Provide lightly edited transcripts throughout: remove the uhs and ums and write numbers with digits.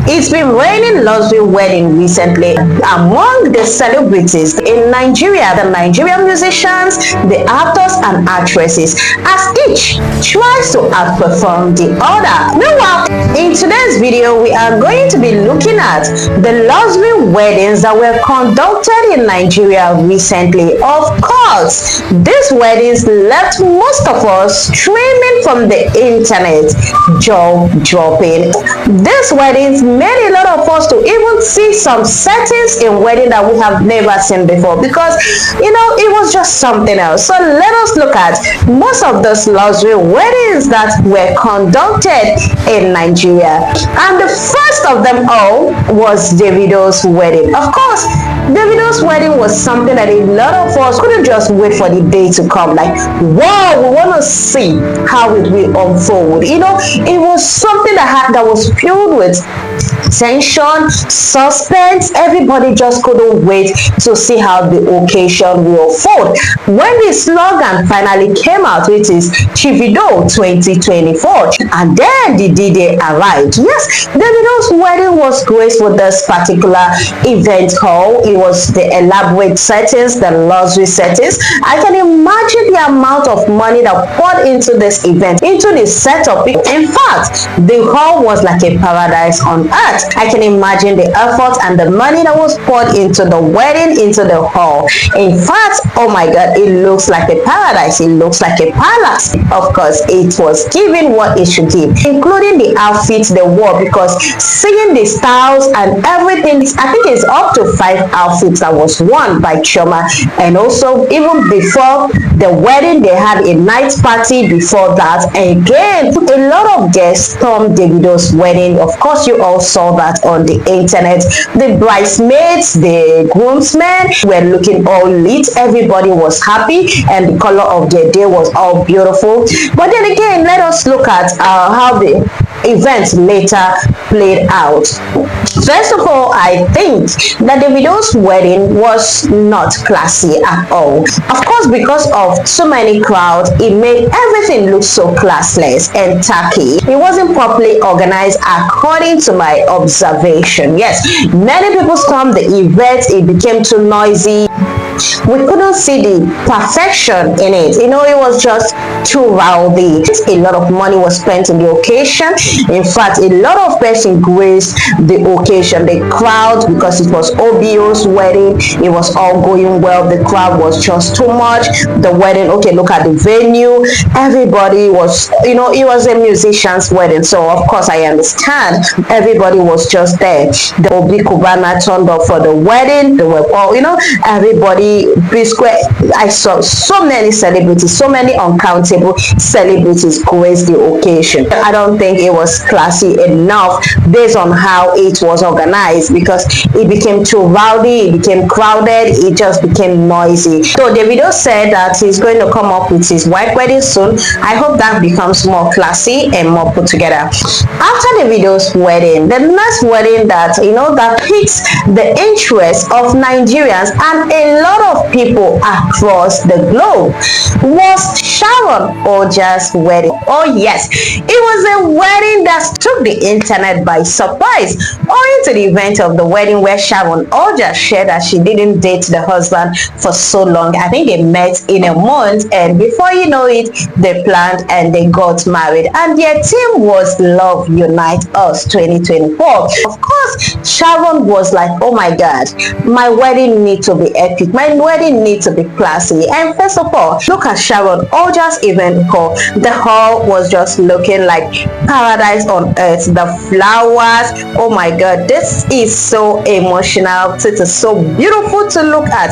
It's been raining luxury wedding recently among the celebrities in Nigeria, the Nigerian musicians, the actors and actresses, as each tries to outperform the other. Meanwhile, in today's video, we are going to be looking at the luxury weddings that were conducted in Nigeria recently. Of course, these weddings left most of us streaming from the internet, jaw dropping. These weddings made a lot of us to even see some settings in wedding that we have never seen before, because it was just something else. So let us look at most of those luxury weddings that were conducted in Nigeria. And the first of them all was Davido's wedding. Of course, Davido's wedding was something that a lot of us couldn't just wait for the day to come. Like, wow, we want to see how it will unfold. It was something that was filled with tension, suspense. Everybody just couldn't wait to see how the occasion will unfold. When the slogan finally came out, which is Davido 2024, and then the D-Day arrived. Yes, Davido's wedding was graced with this particular event hall. It was the elaborate settings, the luxury settings. I can imagine the amount of money that poured into this event, into the setup. In fact, the hall was like a paradise on earth. I can imagine the effort and the money that was poured into the wedding, into the hall. In fact, oh my God, it looks like a paradise. It looks like a palace. Of course, it was giving what it should give, including the outfits they wore, because seeing the styles and everything, I think it's up to 5 outfits that was worn by Chioma. And also, even before the wedding, they had a night party before that. And again, a lot of guests stormed Davido's wedding. Of course, you all saw that on the internet. The bridesmaids, the groomsmen were looking all lit. Everybody was happy, and the color of their day was all beautiful. But then again, let us look at how the event later played out. First of all, I think that Davido's wedding was not classy at all. Of course, because of so many crowds, it made everything look so classless and tacky. It wasn't properly organized according to my observation. Yes, many people stormed the event. It became too noisy. We couldn't see the perfection in it. It was just too rowdy. A lot of money was spent in the occasion. In fact, a lot of person graced the occasion. The crowd, because it was OBO's wedding, it was all going well. The crowd was just too much. The wedding, okay, look at the venue. Everybody was, it was a musician's wedding. So, of course, I understand. Everybody was just there. The Obi Kubana turned up for the wedding. They were all, everybody. Square. I saw so many celebrities, so many uncountable celebrities grace the occasion. I don't think it was classy enough based on how it was organized, because it became too rowdy, it became crowded, it just became noisy. So Davido said that he's going to come up with his white wedding soon. I hope that becomes more classy and more put together. After Davido's wedding, the next wedding that that piques the interest of Nigerians and a lot of people across the globe was Sharon Oja's wedding. Oh yes, it was a wedding that took the internet by surprise, owing to the event of the wedding where Sharon Oja shared that she didn't date the husband for so long. I think they met in a month, and before you know it, they planned and they got married, and their theme was Love Unite Us 2024. Of course, Sharon was like, oh my God, my wedding needs to be epic. My wedding needs to be classy. And first of all, look at Sharon Oja's event hall. The hall was just looking like paradise on earth. The flowers, oh my God, this is so emotional. It is so beautiful to look at.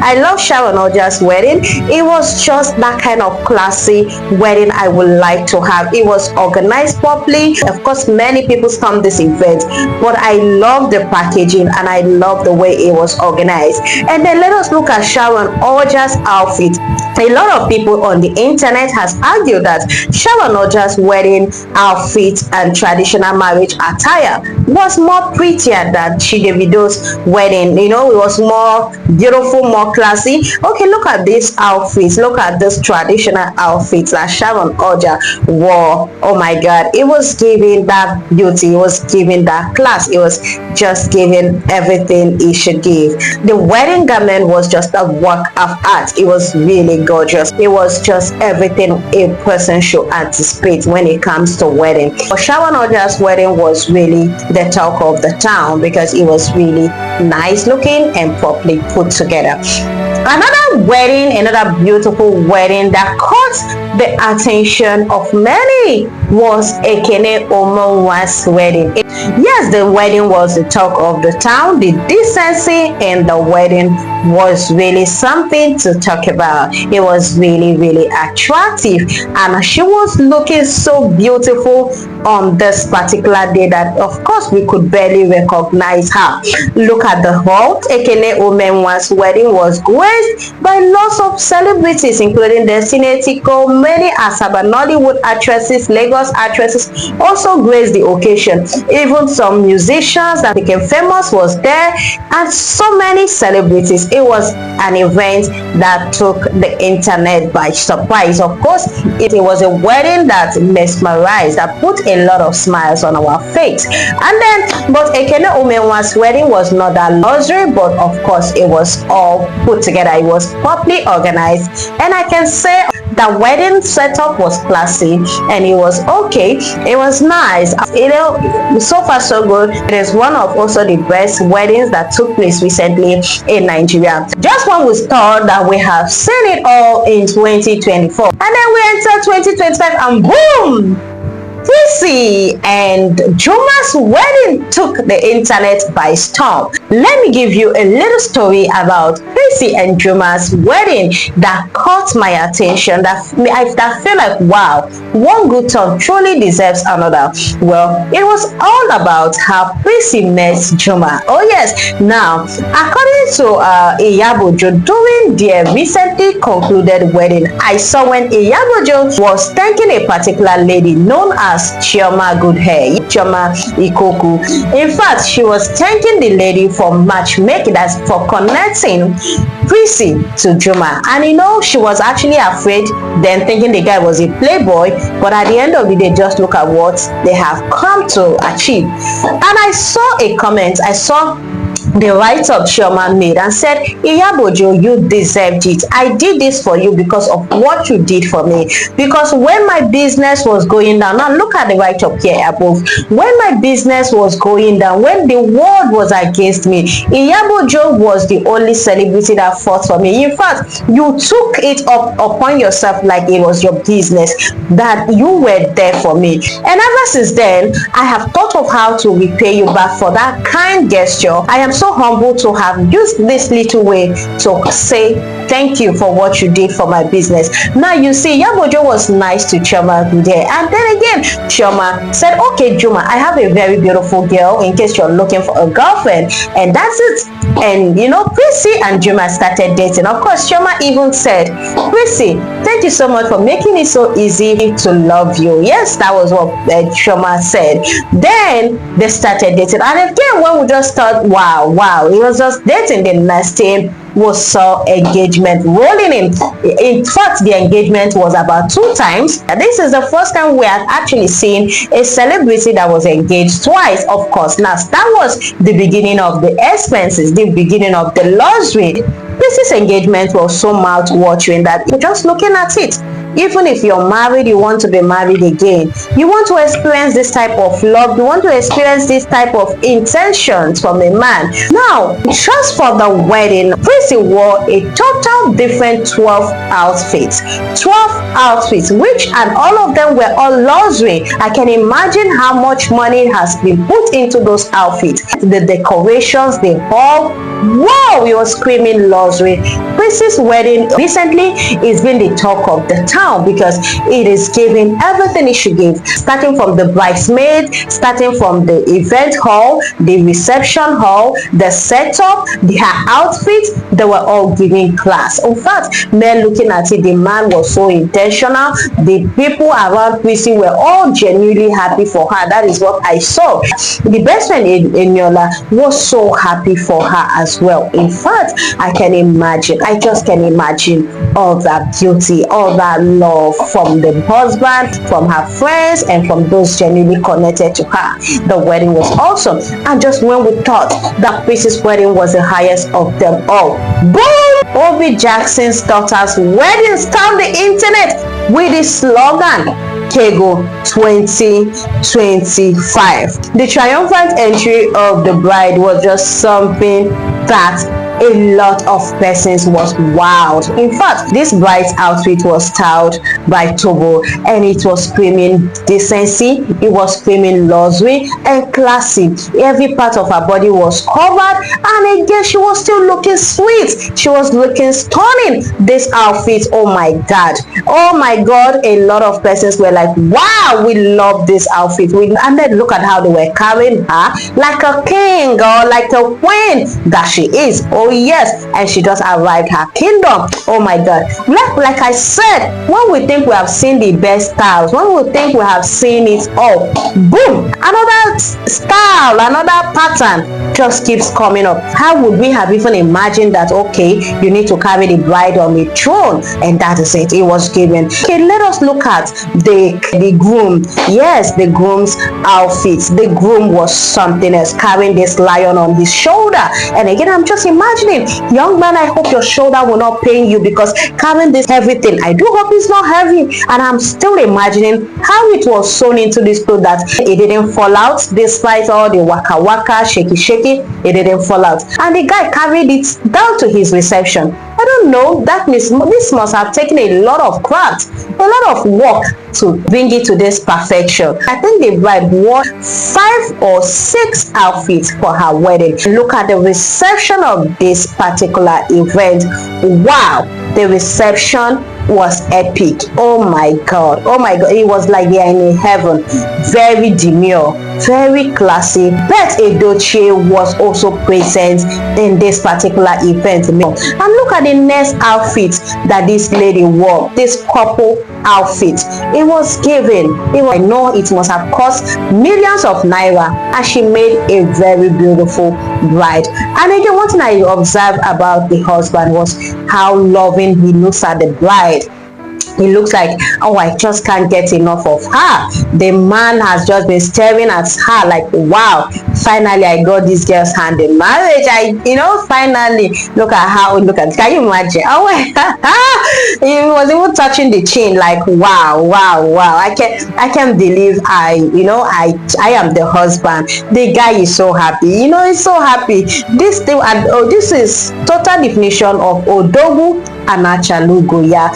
I love Sharon Oja's wedding. It was just that kind of classy wedding I would like to have. It was organized properly. Of course, many people stormed this event, but I love the packaging and I love the way it was organized. And then let us Just look at Sharon Oja's outfit. A lot of people on the internet has argued that Sharon Oja's wedding outfit and traditional marriage attire was more prettier than Chidivido's wedding. You know, it was more beautiful, more classy. Okay, look at this outfit. Look at this traditional outfit that Sharon Oja wore. Oh my God, it was giving that beauty. It was giving that class. It was just giving everything it should give. The wedding garment was just a work of art. It was really gorgeous. It was just everything a person should anticipate when it comes to wedding. But Sharon Oja's wedding was really the talk of the town because it was really nice looking and properly put together. Another wedding, another beautiful wedding that caught the attention of many was Ekene Omonwa's wedding. Yes, the wedding was the talk of the town. The decency in the wedding was really something to talk about. It was really, really attractive, and she was looking so beautiful on this particular day that of course we could barely recognize her. Look at the hall. Ekene Omenwa's wedding was graced by lots of celebrities including Destiny Etiko, many Asaba Nollywood actresses, Lagos actresses also graced the occasion. Even some musicians that became famous was there, and so many celebrities. It was an event that took the internet by surprise. Of course, it was a wedding that mesmerized, that put a lot of smiles on our face. And then, but Ekene Omenwa's wedding was not that luxury, but of course it was all put together. It was properly organized, and I can say the wedding setup was classy and it was okay. It was nice. You know, so far so good. It is one of also the best weddings that took place recently in Nigeria. Just when we thought that we have seen it all in 2024, and then we enter 2025 and boom, Prissy and Juma's wedding took the internet by storm. Let me give you a little story about Prissy and Juma's wedding that caught my attention, that felt like, wow, one good turn truly deserves another. Well, it was all about how Prissy met Juma. Oh yes, now according to Iyabojo, during their recently concluded wedding, I saw when Iyabojo was thanking a particular lady known as Chioma Goodhair, Chioma Ikoku. In fact, she was thanking the lady for matchmaking, that's for connecting Prissy to Juma. And you know, she was actually afraid then, thinking the guy was a playboy, but at the end of the day, just look at what they have come to achieve. And I saw a comment, I saw the write-up Chioma made and said, Iyabojo, you deserved it. I did this for you because of what you did for me. Because when my business was going down, now look at the write-up here above. When my business was going down, when the world was against me, Iyabojo was the only celebrity that fought for me. In fact, you took it up upon yourself like it was your business, that you were there for me. And ever since then, I have thought of how to repay you back for that kind gesture. I am so humbled to have used this little way to say thank you for what you did for my business. Now you see, Iyabojo was nice to Chioma Goodhair, and then again Chioma said, okay Juma, I have a very beautiful girl in case you're looking for a girlfriend, and that's it. And you know, Prissy and Juma started dating. Of course, Chioma even said, Prissy, thank you so much for making it so easy to love you. Yes, that was what Chioma said. Then they started dating, and again when we just thought, wow, it was just dating, the next thing we saw engagement rolling in. In fact, the engagement was about 2 times. This is the first time we had actually seen a celebrity that was engaged twice. Of course, now that was the beginning of the expenses, the beginning of the luxury. This engagement was so mouth-watering that you're just looking at it. Even if you're married, you want to be married again. You want to experience this type of love. You want to experience this type of intentions from a man. Now, just for the wedding, Prissy wore a total different 12 outfits. 12 outfits, which and all of them were all luxury. I can imagine how much money has been put into those outfits. The decorations, the hall, wow, we were screaming luxury. Prissy's wedding recently is been the talk of the town. town, because it is giving everything it should give, starting from the bridesmaid, starting from the event hall, the reception hall, the setup, her outfit. They were all giving class. In fact, men looking at it, the man was so intentional. The people around Chrissy were all genuinely happy for her. That is what I saw. The best friend Eniola was so happy for her as well. In fact, I just can imagine all that beauty, all that love from the husband, from her friends, and from those genuinely connected to her. The wedding was awesome. And just when we thought that Chrissy's wedding was the highest of them all, boom! Obi Jackson's daughter's wedding stormed the internet with the slogan Kego 2025. The triumphant entry of the bride was just something that a lot of persons was wowed. In fact, this bride's outfit was styled by Tobo, and it was screaming decency, it was screaming luxury and classy. Every part of her body was covered, and again she was still looking sweet. She was looking stunning. This outfit, oh my god, a lot of persons were like, wow, we love this outfit. And then look at how they were carrying her like a king or like a queen that she is. Oh yes, and she just arrived her kingdom. Oh my god, like I said, when we think we have seen the best styles, when we think we have seen it all, boom, another style, another pattern just keeps coming up. How would we have even imagined that, okay, you need to carry the bride on the throne, and that is it. It was given. Okay, let us look at the groom. Yes, the groom's outfit. The groom was something else, carrying this lion on his shoulder. And again, I'm just imagining, young man, I hope your shoulder will not pain you, because carrying this heavy thing, I do hope it's not heavy. And I'm still imagining how it was sewn into this clothes that it didn't fall out, despite all the waka waka, shaky shaky, it didn't fall out. And the guy carried it down to his reception. I don't know, that means this must have taken a lot of craft, a lot of work to bring it to this perfection. I think the bride wore 5 or 6 outfits for her wedding. Look at the reception of this particular event. Wow, the reception was epic. Oh my god, it was like they are in heaven. Very demure, very classy. Beth Edochie was also present in this particular event. And look at the next outfit that this lady wore, this couple outfit. It was given. I know it must have cost millions of naira, and she made a very beautiful bride. And again, one thing I observed about the husband was how loving he looks at the bride. He looks like, oh, I just can't get enough of her. The man has just been staring at her like, wow, finally I got this girl's hand in marriage. Finally, look at how, can you imagine? Oh, he was even touching the chin like, wow. I can't believe I am the husband. The guy is so happy. He's so happy. This thing, this is total definition of Odogu and Achalugoya.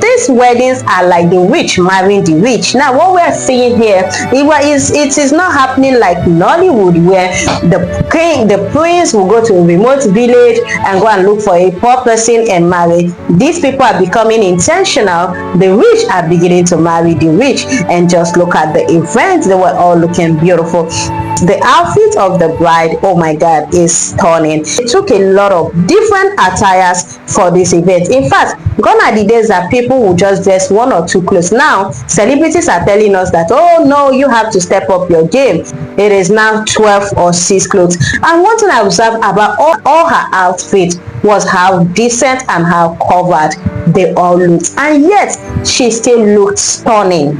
These weddings are like the rich marrying the rich. Now, what we're seeing here, it is not happening like Nollywood, where the prince will go to a remote village and go and look for a poor person and marry. These people are becoming intentional. The rich are beginning to marry the rich. And just look at the events. They were all looking beautiful. The outfit of the bride, oh my god, is stunning. It took a lot of different attires for this event. In fact, gone are the days that people will just dress 1 or 2 clothes. Now, celebrities are telling us that, oh no, you have to step up your game. It is now 12 or 6 clothes. And one thing I observed about all her outfits was how decent and how covered they all looked. And yet, she still looked stunning.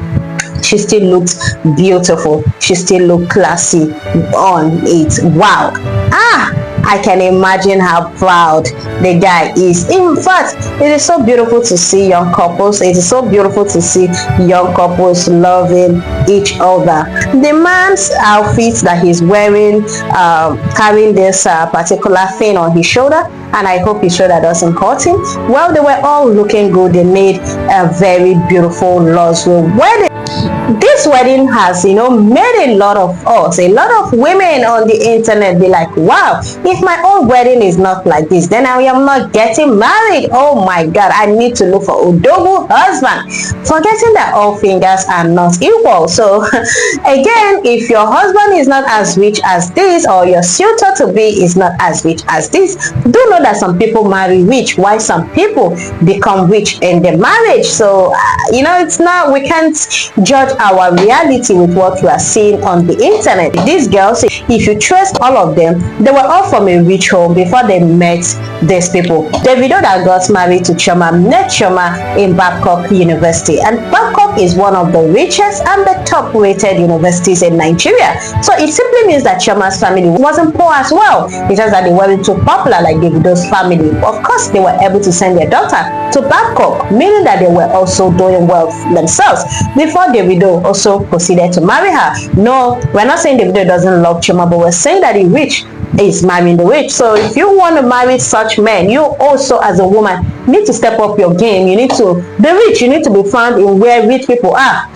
She still looked beautiful. She still looked classy on it. Wow. I can imagine how proud the guy is. In fact, it is so beautiful to see young couples. It is so beautiful to see young couples loving each other. The man's outfit that he's wearing, carrying this particular thing on his shoulder, and I hope his shoulder doesn't hurt him. Well, they were all looking good. They made a very beautiful luxury wedding. this wedding has, made a lot of us, a lot of women on the internet be like, wow, if my own wedding is not like this, then I am not getting married. Oh my God, I need to look for Odogu husband. Forgetting that all fingers are not equal. So again, if your husband is not as rich as this, or your suitor to be is not as rich as this, do know that some people marry rich, while some people become rich in the marriage. So it's not, we can't judge our reality with what we are seeing on the internet. These girls, if you trace all of them, they were all from a rich home before they met these people. Davido that got married to Chioma met Chioma in BRÅKE University, and BRÅKE is one of the richest and the top rated universities in Nigeria. So it simply means that Chioma's family wasn't poor as well. It's just that they weren't too popular like Davido's family. Of course, they were able to send their daughter to BRÅKE, meaning that they were also doing well themselves before Davido also proceeded to marry her. No, we're not saying Davido doesn't love Chioma, but we're saying that the rich is marrying the rich. So if you want to marry such men, you also as a woman need to step up your game. You need to be rich. You need to be found in where rich people are.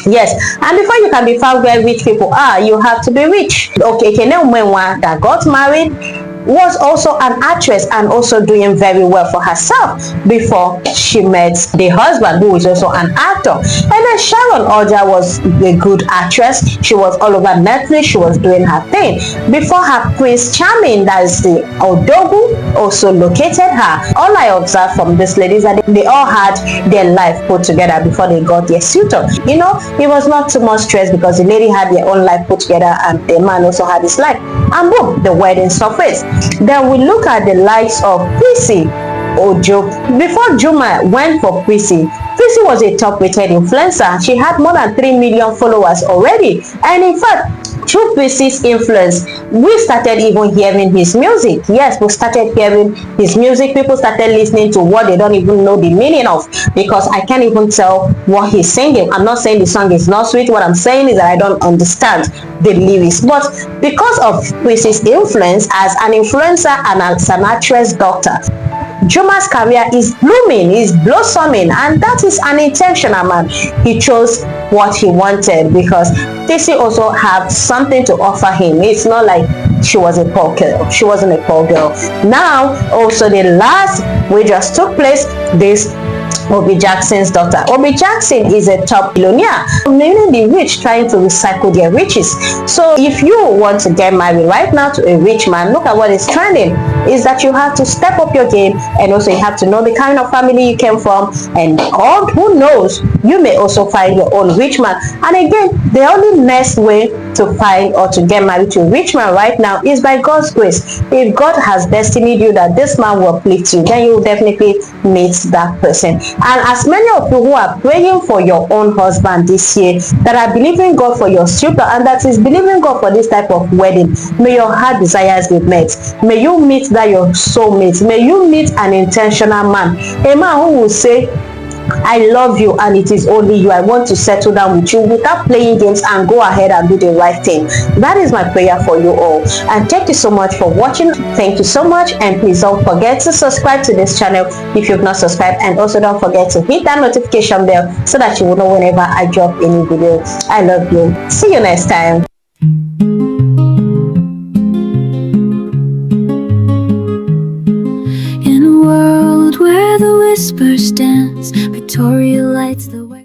Yes, and before you can be found where rich people are, you have to be rich. Okay, Kene Umenwa that got married was also an actress and also doing very well for herself before she met the husband, who is also an actor. And then Sharon Oja was a good actress. She was all over Netflix. She was doing her thing before her Prince Charming, that is the Odogu, also located her. All I observed from these ladies that they all had their life put together before they got their suitor. It was not too much stress because the lady had their own life put together and the man also had his life, and boom, the wedding surfaced. Then we look at the likes of Prissy Ojo. Before Juma went for Prissy was a top rated influencer. She had more than 3 million followers already, and in fact, through Prissy's influence, we started even hearing his music. Yes, we started hearing his music. People started listening to what they don't even know the meaning of, because I can't even tell what he's singing. I'm not saying the song is not sweet. What I'm saying is that I don't understand the lyrics. But because of Prissy's influence as an influencer and as an actress doctor, Juma's career is blooming, is blossoming, and that is an intentional man. He chose what he wanted because Prissy also had something to offer him. It's not like she was a poor girl. She wasn't a poor girl. Now, also the last which just took place, this Obi Jackson's daughter. Obi Jackson is a top billionaire, meaning the rich trying to recycle their riches. So if you want to get married right now to a rich man, look at what is trending, is that you have to step up your game, and also you have to know the kind of family you came from, and who knows, you may also find your own rich man. And again, the only next way to find or to get married to a rich man right now is by God's grace. If God has destined you that this man will uplift you, then you will definitely meet that person. And as many of you who are praying for your own husband this year, that are believing God for your suitor, and that is believing God for this type of wedding, may your heart desires be met. May you meet that your soulmate. May you meet an intentional man, a man who will say, I love you and it is only you. I want to settle down with you without playing games, and go ahead and do the right thing. That is my prayer for you all. And thank you so much for watching. Thank you so much, and please don't forget to subscribe to this channel if you've not subscribed, and also don't forget to hit that notification bell so that you will know whenever I drop any video. I love you. See you next time. In a world where the whispers dance, Victoria lights the way.